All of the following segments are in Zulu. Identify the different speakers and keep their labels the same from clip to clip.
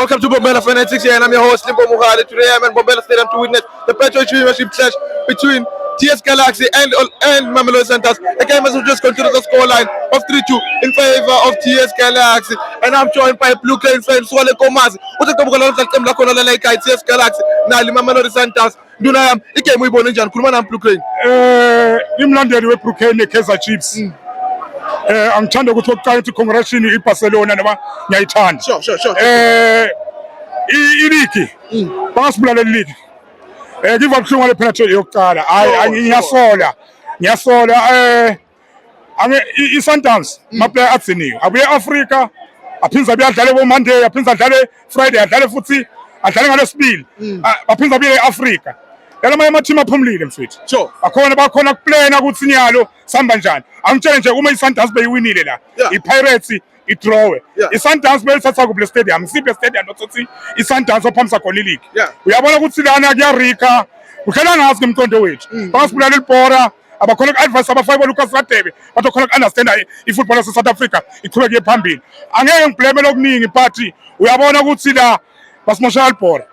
Speaker 1: Welcome to Bombela Fanatics here, and I'm your host Limbo Mughali. Today I'm at Bombela Stadium to witness the Petro Championship clash between TS Galaxy and Mamelodi Sundowns. The game has just continued the scoreline of 3-2 in favor of TS Galaxy, and I'm joined by Blue Crane fan Swale Komazi. Uzokubuka lomdlalo lakhona la ekhaya TS Galaxy nali Mamelodi Sundowns. Nduna yami igame uyibone njani? Khuluma nami Blue Crane.
Speaker 2: Imlandeli weBlue Crane Kaizer Chiefs. Angithanda ukuthi oqala ukuthi congratulations iBarcelona noma ngiyayithanda.
Speaker 1: Sure.
Speaker 2: Iligi bangasibulala iligi. Ngiva kuhlungu le penalty yokuqala. Hayi ngiyasola iSundowns maplayer atsiniwe. Abuye eAfrica aphinza beyadlala bo Monday, aphinza adlale Friday, adlale futhi adlale ngaleSibili. Baphinza beye eAfrica. Yalama amathima aphumlile mfethu.
Speaker 1: Sure.
Speaker 2: Bakhona kuplana ukuthi nyalo samba njani. Angitshela nje uma iSundowns beyiwinile la. iPirates idraw. iSundowns beyithatha ku stadium. Siphe stadium nokuthi iSundowns ophamisa khona ileague. Uyabona ukuthi lana kuyarika. Uhlala ngazi ngemqondo wethu. Basibulala ilibhora. Abakhona ku-advise abafayi Lucas Radebe bakhona ku-understand i-football yase South Africa iqhubeke phambili. Angeke ngibhleme lokuningi but uyabona ukuthi la basimoshela ibhora.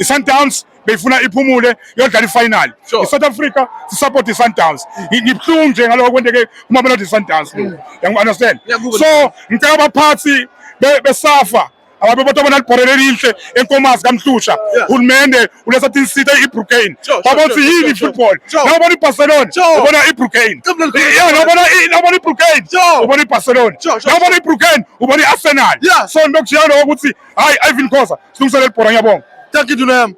Speaker 2: iSundowns beyifuna iphumule yodlala ifinal. iSouth Africa support iSundowns. Ngibhlungu nje ngaloko kwenteke kuMamelodi Sundowns. Understand? So ngicela abaphathi besafa ababe batobona libhorele lihle enkomazi kaMhlusha. Uhulumende uletha insita iBlue Crane. Babothi yini football? Nobona iBarcelona, ubona iBlue Crane. Nobona iBlue Crane, ubona iBarcelona. Nobona iBlue Crane, ubona iArsenal. So ngokujiyana ukuthi hayi Ivan Khoza silungisele libhora ngiyabonga.
Speaker 1: Thank you Dunayam.